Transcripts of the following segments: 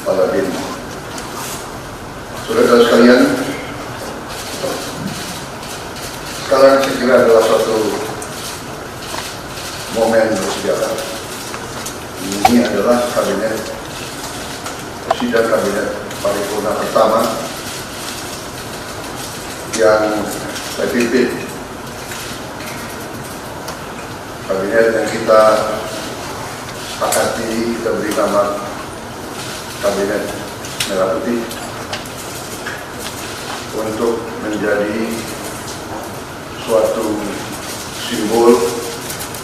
Kepala BIN. Saudara-saudara sekalian, sekarang saya kira adalah suatu momen bersejarah. Ini adalah sidang kabinet paripurna pertama yang saya pimpin. Kabinet yang kita sepakati, kita beri nama Kabinet Merah Putih untuk menjadi suatu simbol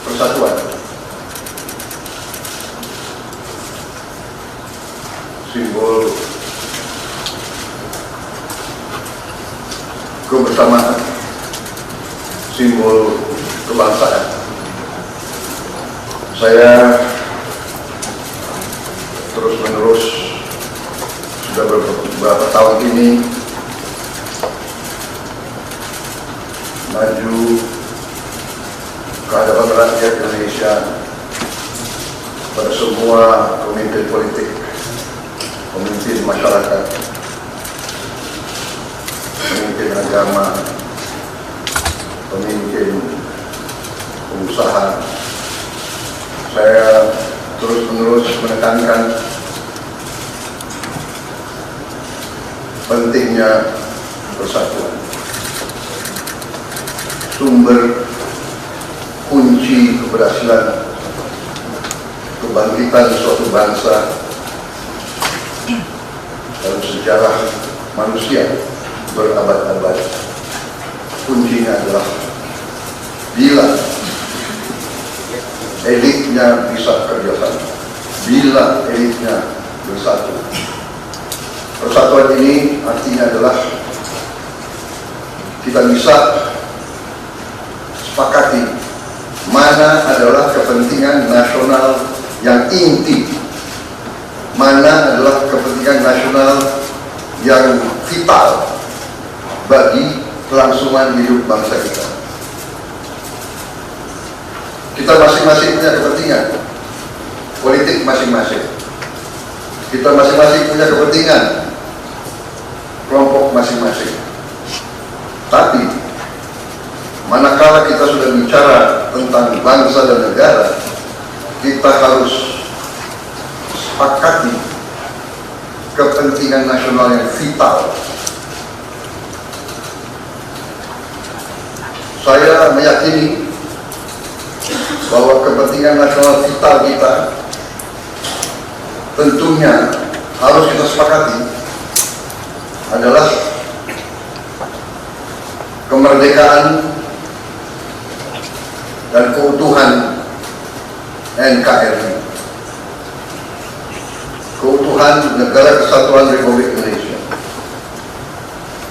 persatuan, simbol kebersamaan, simbol kebangsaan. Saya terus-menerus sudah beberapa tahun ini maju ke hadapan rakyat Indonesia, pada semua pemimpin politik, pemimpin masyarakat, pemimpin agama, pemimpin pengusaha. Saya terus-menerus menekankan pentingnya persatuan. Sumber kunci keberhasilan kebangkitan suatu bangsa dalam sejarah manusia berabad-abad, kuncinya adalah bila elitnya bisa kerjasama, bila elitnya bersatu. Persatuan ini artinya adalah kita bisa sepakati mana adalah kepentingan nasional yang inti, mana adalah kepentingan nasional yang vital bagi kelangsungan hidup bangsa kita. Kita masing-masing punya kepentingan politik masing-masing. Kita masing-masing punya kepentingan kelompok masing-masing. Tapi manakala kita sudah bicara tentang bangsa dan negara, kita harus sepakati kepentingan nasional yang vital. Saya meyakini bahwa kepentingan nasional vital kita tentunya harus kita sepakati adalah kemerdekaan dan keutuhan NKRI, keutuhan Negara Kesatuan Republik Indonesia.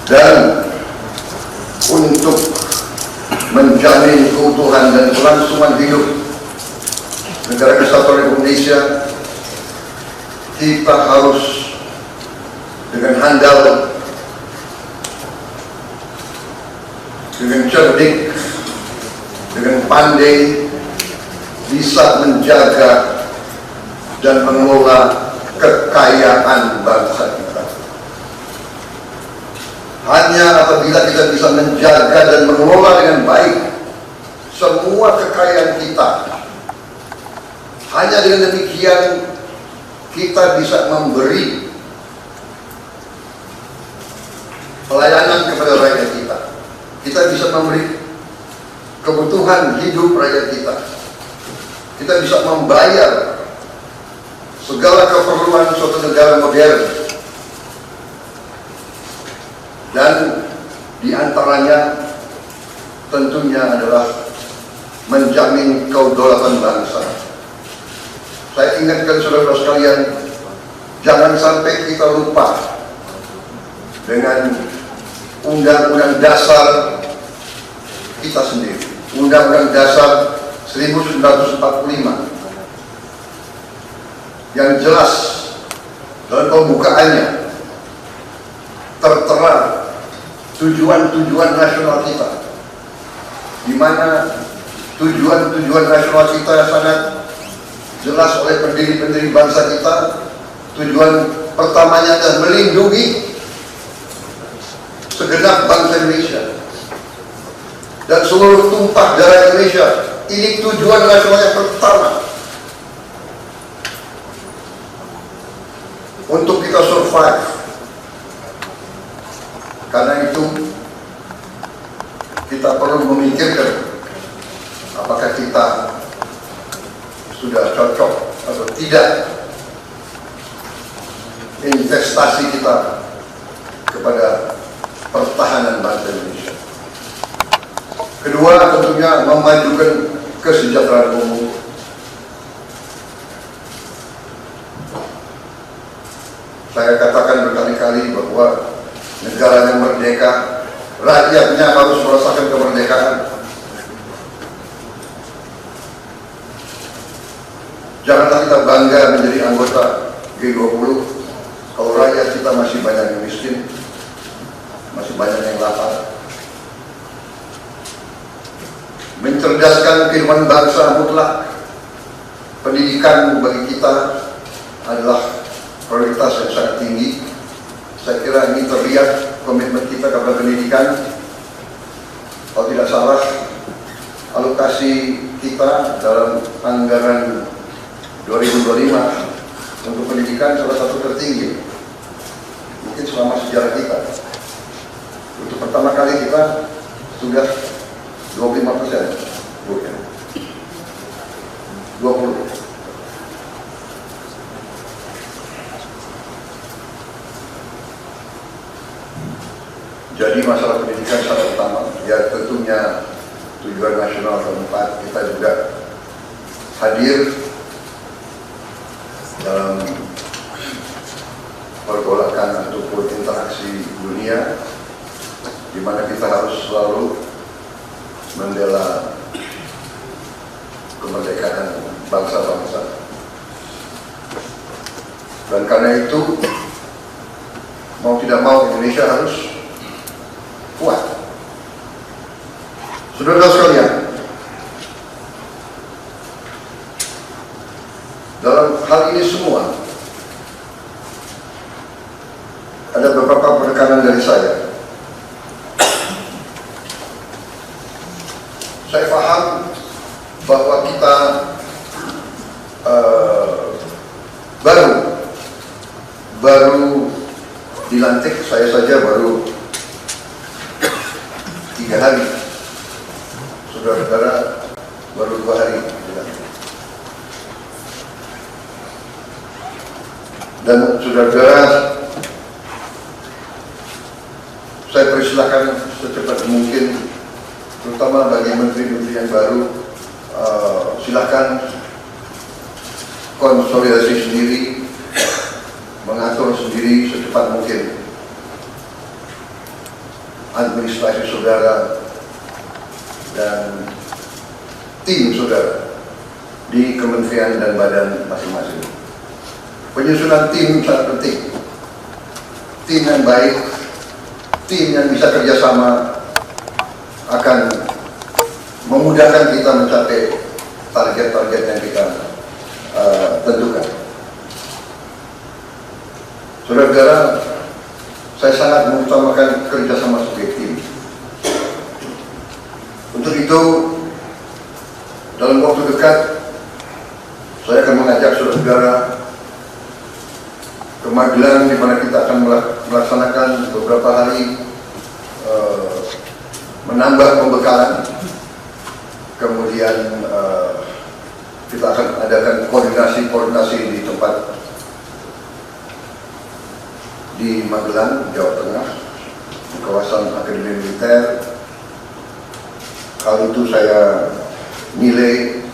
Dan untuk menjamin keutuhan dan kelangsungan hidup Negara Kesatuan Republik Indonesia, kita harus dengan handal, dengan cerdik, dengan pandai bisa menjaga dan mengelola kekayaan bangsa kita. Hanya apabila kita bisa menjaga dan mengelola dengan baik semua kekayaan kita, hanya dengan demikian kita bisa memberi pelayanan kepada rakyat kita. Kita bisa memberi kebutuhan hidup rakyat kita. Kita bisa membayar segala keperluan suatu negara modern. Dan diantaranya tentunya adalah menjamin kedaulatan bangsa. Saya ingatkan saudara-saudara sekalian, jangan sampai kita lupa dengan Undang-Undang Dasar kita sendiri, Undang-Undang Dasar 1945, yang jelas dalam pembukaannya tertera tujuan-tujuan nasional kita, di mana tujuan-tujuan nasional kita sangat jelas oleh pendiri-pendiri bangsa kita. Tujuan pertamanya adalah melindungi segenap bangsa Indonesia dan seluruh tumpah darah Indonesia. Ini tujuan nasional yang pertama untuk kita survive. Karena itu kita perlu memikirkan apakah kita sudah cocok atau tidak investasi kita kepada pertahanan bangsa Indonesia. Kedua, tentunya memajukan kesejahteraan umum. Saya katakan berkali-kali bahwa negara yang merdeka, rakyatnya harus merasakan kemerdekaan. Janganlah kita bangga menjadi anggota G20 kalau rakyat kita masih banyak yang miskin, masih banyak yang lapar. Mencerdaskan kehidupan bangsa mutlak. Pendidikan bagi kita adalah prioritas yang sangat tinggi. Saya kira ini terlihat komitmen kita kepada pendidikan. Kalau tidak salah, alokasi kita dalam anggaran 2025 untuk pendidikan salah satu tertinggi mungkin selama sejarah kita. Untuk pertama kali kita sudah 25%, bukan 20. Jadi masalah pendidikan sangat utama. Ya tentunya tujuan nasional keempat, kita juga hadir dalam pergolakan ataupun interaksi dunia, di mana kita harus selalu membela kemerdekaan bangsa-bangsa. Dan karena itu, mau tidak mau Indonesia harus kuat. Saudara sekalian, dalam hal ini semua ada beberapa penekanan dari saya. Saya paham bahwa kita baru dilantik, saya saja baru 3 hari, saudara-saudara baru 2 hari dilantik. Dan saudara-saudara, saya persilakan secepat mungkin, terutama bagi menteri-menteri yang baru, silakan konsolidasi sendiri, mengatur sendiri secepat mungkin administrasi saudara dan tim saudara di kementerian dan badan masing-masing. Penyusunan tim sangat penting. Tim yang baik, tim yang bisa kerjasama akan memudahkan kita mencapai target-target yang kita tentukan. Saudara-saudara, saya sangat mengutamakan kerjasama sebagai tim. Untuk itu, dalam waktu dekat, saya akan mengajak saudara-saudara ke Magelang, di mana kita akan melaksanakan beberapa hari menambah pembekalan. Kemudian kita akan adakan koordinasi di tempat di Magelang, Jawa Tengah, di kawasan Akademi Militer. Hal itu saya nilai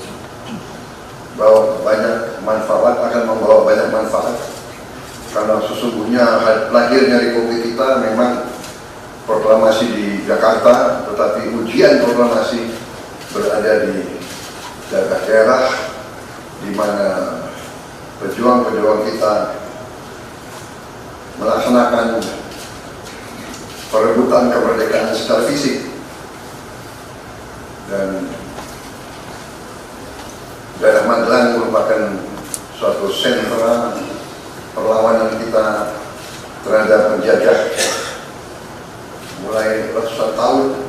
bahwa banyak manfaat, akan membawa banyak manfaat, karena sesungguhnya lahirnya Republik kita memang proklamasi di Jakarta, tetapi ujian proklamasi berada di daerah-daerah di mana pejuang-pejuang kita melaksanakan perebutan kemerdekaan secara fisik. Dan daerah Magelang merupakan suatu sentra perlawanan kita perada penjajah mulai ratusan tahun,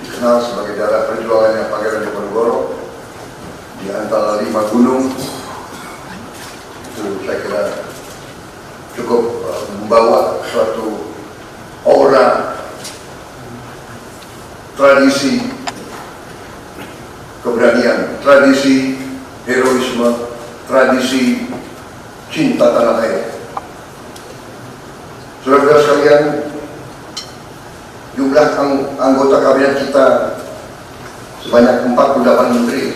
dikenal sebagai daerah perjuangannya Pangeran Diponegoro di antara 5 gunung. Itu saya kira cukup membawa suatu aura tradisi keberanian, tradisi heroisme, tradisi cinta tanah air. Saudara-saudara sekalian, jumlah anggota kabinet kita sebanyak 48 menteri.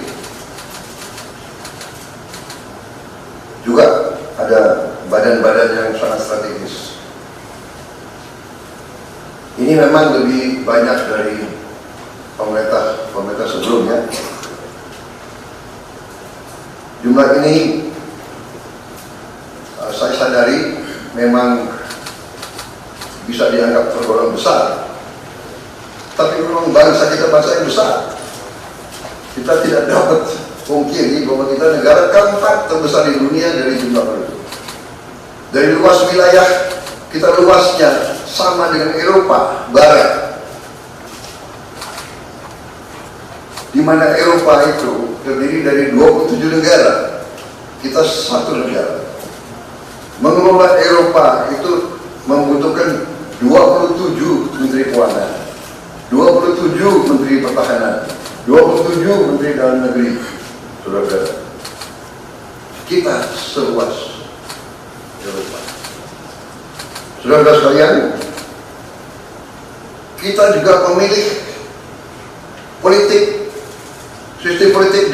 Juga ada badan-badan yang sangat strategis. Ini memang lebih banyak dari pemerintah sebelumnya. Jumlah ini saya sadari memang bisa dianggap tergolong besar, tapi memang bangsa kita bangsa yang besar. Kita tidak dapat pungkiri bahwa kita negara keempat terbesar di dunia dari jumlah penduduk. Dari luas wilayah kita, luasnya sama dengan Eropa Barat, di mana Eropa itu terdiri dari 27 negara, kita satu negara. Mengelola Eropa itu membutuhkan 27 menteri keuangan, 27 menteri pertahanan, 27 menteri dalam negeri. Saudara-saudara, kita seluas Eropa. Saudara-saudara sekalian, kita juga memilih politik, sistem politik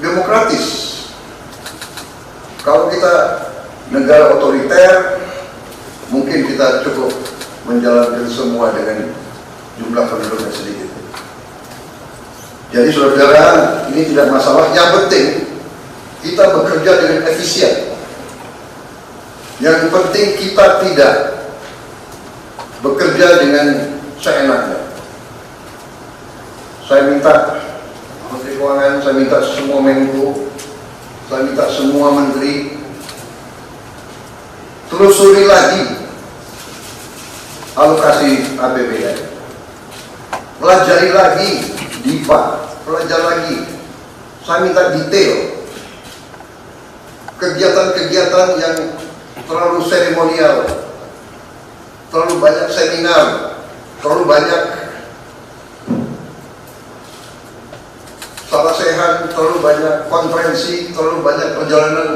demokratis. Kalau kita negara otoriter, mungkin kita cukup menjalankan semua dengan jumlah penduduk yang sedikit. Jadi saudara-saudara, ini tidak masalah. Yang penting kita bekerja dengan efisien. Yang penting kita tidak bekerja dengan seenaknya. Saya minta Menteri Keuangan, saya minta semua Menko, saya minta semua menteri telusuri lagi alokasi APBN, pelajari lagi DIPA, pelajari lagi. Saya minta detail kegiatan-kegiatan yang terlalu seremonial, terlalu banyak seminar, terlalu banyak salah sehat, terlalu banyak konferensi, terlalu banyak perjalanan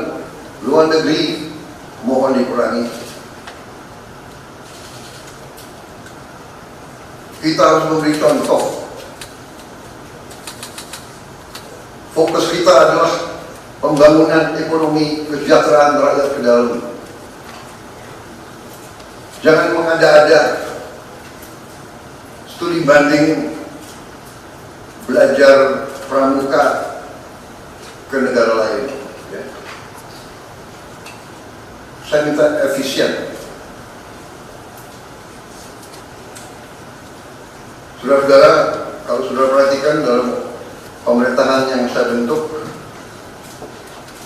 luar negeri, mohon dikurangi. Kita harus memberi contoh. Fokus kita adalah pembangunan ekonomi, kesejahteraan rakyat ke dalam. Jangan mengada-ada studi banding belajar pramuka ke negara lain. Ya. Saya minta efisien. Saudara-saudara, kalau saudara perhatikan dalam pemerintahan yang saya bentuk,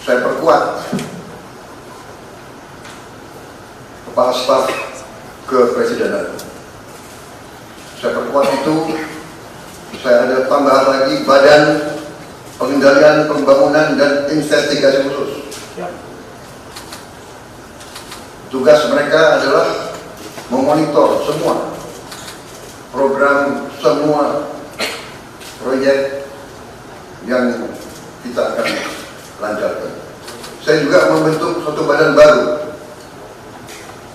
saya perkuat kepala staf kepresidenan. Saya perkuat itu, saya ada tambahan lagi Badan Pengendalian Pembangunan dan Investigasi Khusus. Tugas mereka adalah memonitor semua program, semua proyek yang kita akan lancarkan. Saya juga membentuk suatu badan baru,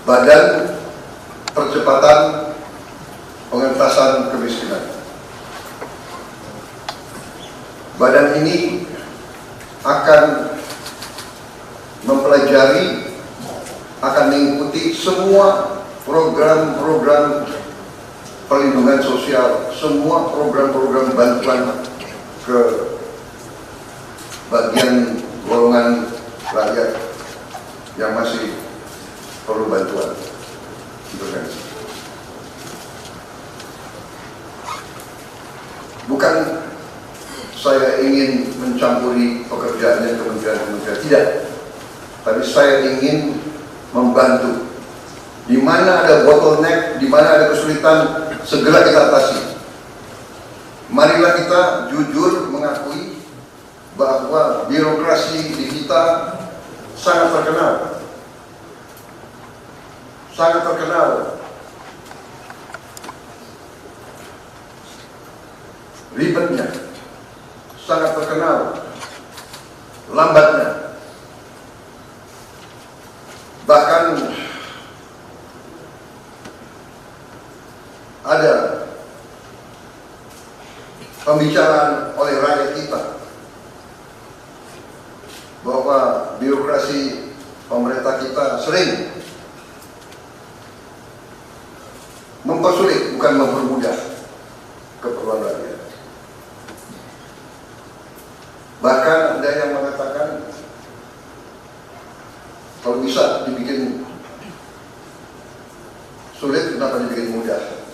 Badan Percepatan Pengentasan Kemiskinan. Badan ini akan mempelajari, akan mengikuti semua program-program perlindungan sosial, semua program-program bantuan ke bagian golongan rakyat yang masih perlu bantuan intervensi. Bukan saya ingin mencampuri pekerjaannya kementerian-kementerian, tidak. Tapi saya ingin membantu Di mana ada bottleneck, di mana ada kesulitan, segera kita atasi. Marilah kita jujur mengakui bahwa birokrasi di kita sangat terkenal. Sangat terkenal. Ribetnya. Sangat terkenal. Lambatnya. Bahkan ada pembicaraan oleh rakyat kita bahwa birokrasi pemerintah kita sering mempersulit, bukan mempermudah keperluan rakyat. Bahkan ada yang mengatakan kalau bisa dibikin sulit, kenapa dibikin mudah?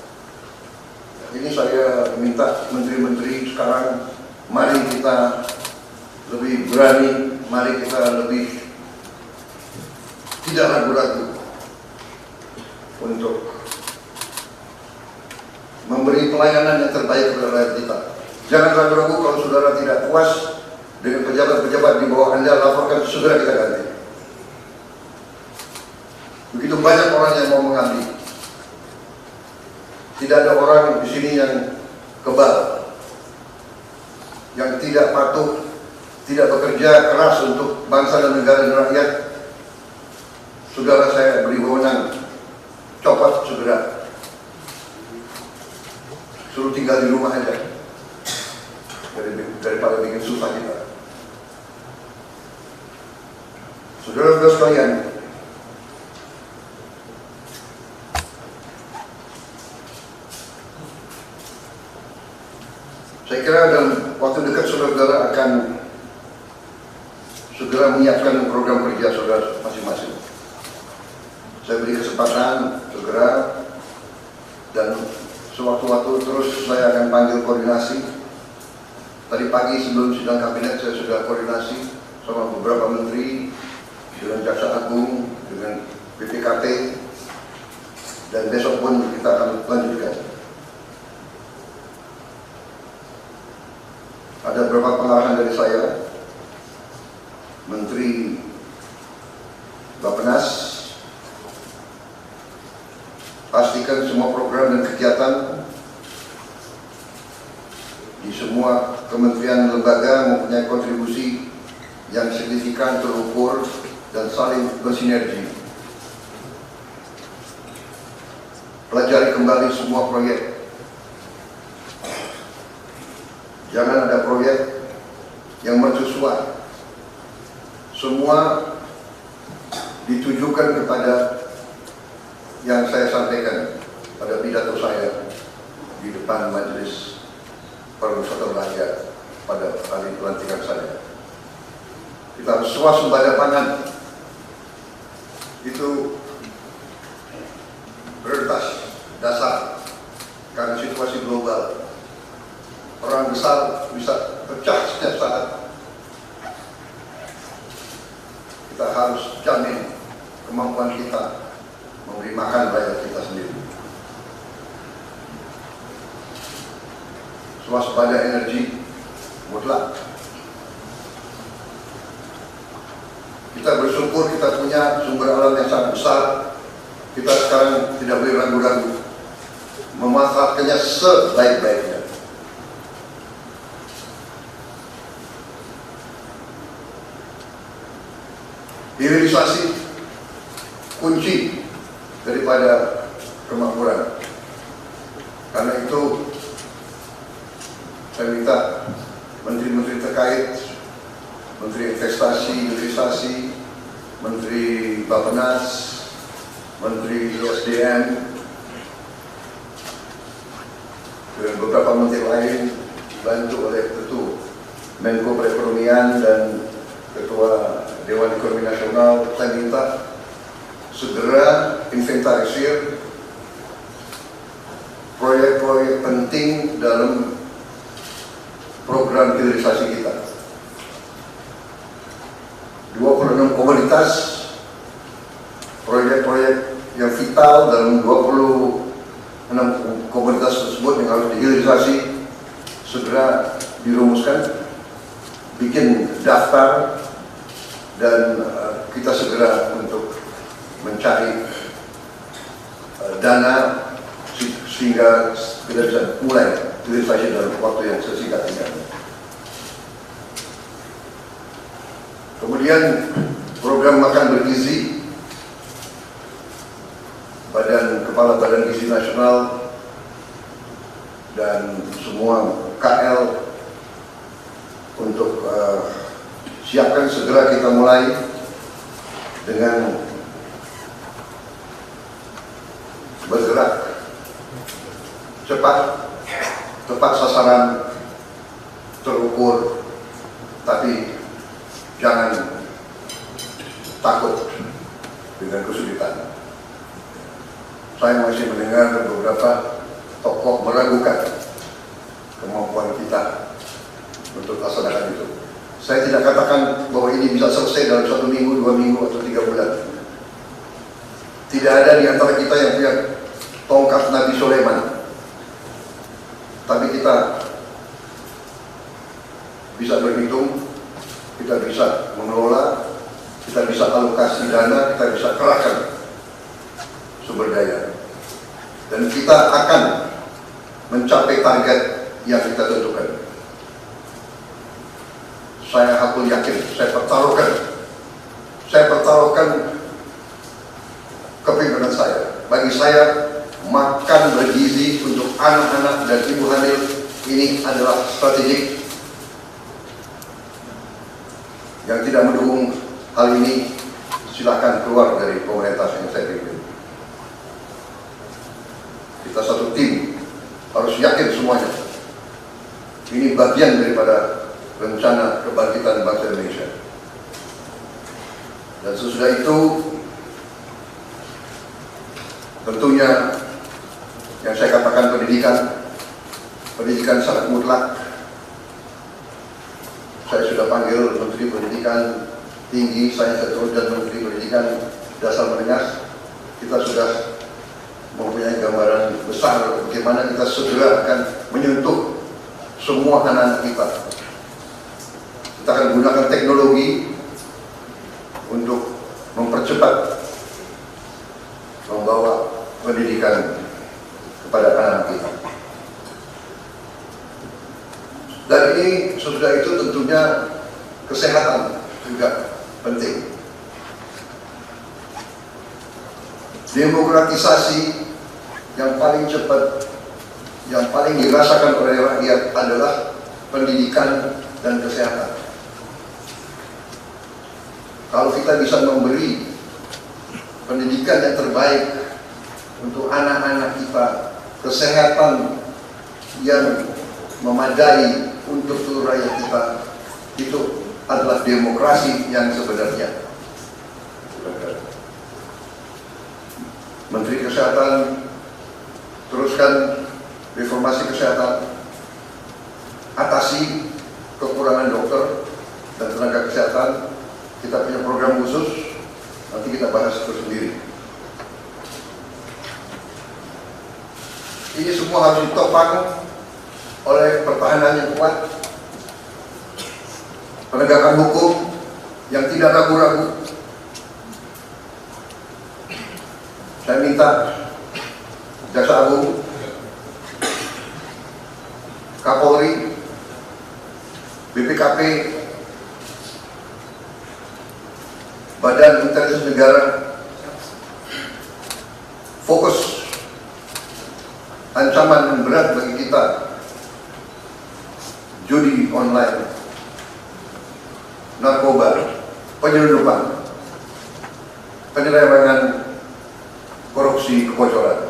Ini saya minta menteri-menteri sekarang, mari kita lebih berani, mari kita lebih tidak ragu-ragu untuk memberi pelayanan yang terbaik kepada rakyat kita. Jangan ragu-ragu kalau saudara tidak puas dengan pejabat-pejabat di bawah Anda, laporkan, segera kita ganti. Begitu banyak orang yang mau mengabdi. Tidak ada orang di sini yang kebal, yang tidak patuh, tidak bekerja keras untuk bangsa dan negara dan rakyat. Saudara saya beri wewenang, copot segera. Suruh tinggal di rumah aja, daripada bikin susah kita. Saudara-saudara sekalian, saya kira dalam waktu dekat saudara-saudara akan segera menyiapkan program kerja saudara masing-masing. Saya beri kesempatan segera, dan sewaktu-waktu terus saya akan panggil koordinasi. Tadi pagi sebelum sidang kabinet saya sudah koordinasi sama beberapa menteri, dengan Jaksa Agung, dengan BPKT, dan besok pun kita akan lanjutkan. Ada beberapa pengarahan dari saya, Menteri Bappenas, pastikan semua program dan kegiatan di semua kementerian lembaga mempunyai kontribusi yang signifikan, terukur, dan saling bersinergi. Pelajari kembali semua proyek. Jangan ada proyek yang mercusuar. Semua ditujukan kepada yang saya sampaikan pada pidato saya di depan Majelis Pariwisata Belanja pada hari pelantikan saya. Kita harus swasembada pangan. Itu prioritas dasar karena situasi global. Orang besar bisa pecah setiap saat. Kita harus jamin kemampuan kita memberi makan rakyat kita sendiri. Swasembada energi mutlak. Kita bersyukur kita punya sumber alam yang sangat besar. Kita sekarang tidak boleh ragu-ragu memanfaatkannya sebaik-baiknya. Hilirisasi kunci daripada kemakmuran. Karena itu saya minta menteri-menteri terkait, Menteri Investasi, Hilirisasi, Menteri Bappenas, Menteri SDM, dan beberapa menteri lain dibantu oleh tentu Menko Perekonomian dan Ketua Dewan Ekonomi Nasional. Saya minta segera inventarisir proyek-proyek penting dalam program hilirisasi kita. 26 komoditas, proyek-proyek yang vital dalam 26 komoditas tersebut yang harus dihilirisasi segera dirumuskan, bikin daftar, dan kita segera untuk mencari dana sehingga kita bisa mulai hilirisasi dalam waktu yang sesingkat-singkatnya. Kemudian program makan bergizi, Kepala Badan Gizi Nasional dan semua KL untuk siapkan segera kita mulai dengan bergerak cepat, tepat sasaran, terukur, tapi jangan takut dengan kesulitan. Saya masih mendengar beberapa tokoh meragukan kemampuan kita untuk laksanakan itu. Saya tidak katakan bahwa ini bisa selesai dalam 1 minggu, 2 minggu, atau 3 bulan. Tidak ada di antara kita yang punya tongkat Nabi Sulaiman. Tapi kita bisa berhitung, kita bisa mengelola, kita bisa alokasi dana, kita bisa kerahkan sumber daya, dan kita akan mencapai target yang kita tentukan. Saya hakul yakin, saya pertaruhkan kepimpinan saya. Bagi saya, makan bergizi untuk anak-anak dan ibu hamil ini adalah strategik. Yang tidak mendukung hal ini, silakan keluar dari pemerintah yang saya pimpin. Kita satu tim, harus yakin semuanya. Ini bagian daripada rencana kebangkitan bangsa Indonesia. Dan sesudah itu, tentunya yang saya katakan pendidikan sangat mutlak. Saya sudah panggil Menteri Pendidikan Tinggi, Sains dan Menteri Pendidikan Dasar Menengah. Kita sudah mempunyai gambaran besar bagaimana kita segera akan menyentuh semua anak-anak kita. Kita akan gunakan teknologi untuk mempercepat membawa pendidikan kepada anak-anak kita. Dan ini sesudah itu tentunya kesehatan juga penting. Demokratisasi yang paling cepat, yang paling dirasakan oleh rakyat adalah pendidikan dan kesehatan. Kalau kita bisa memberi pendidikan yang terbaik untuk anak-anak kita, kesehatan yang memadai untuk seluruh rakyat kita, itu adalah demokrasi yang sebenarnya. Menteri Kesehatan teruskan reformasi kesehatan, atasi kekurangan dokter dan tenaga kesehatan. Kita punya program khusus, nanti kita bahas tersendiri. Ini semua harus ditopang oleh pertahanan yang kuat, penegakan hukum yang tidak ragu-ragu. Saya minta Jaksa Agung, Kapolri, BPKP, Badan Intelijen Negara fokus. Ancaman yang berat bagi kita, judi online, narkoba, penyelundupan, penyelewengan, korupsi, kebocoran.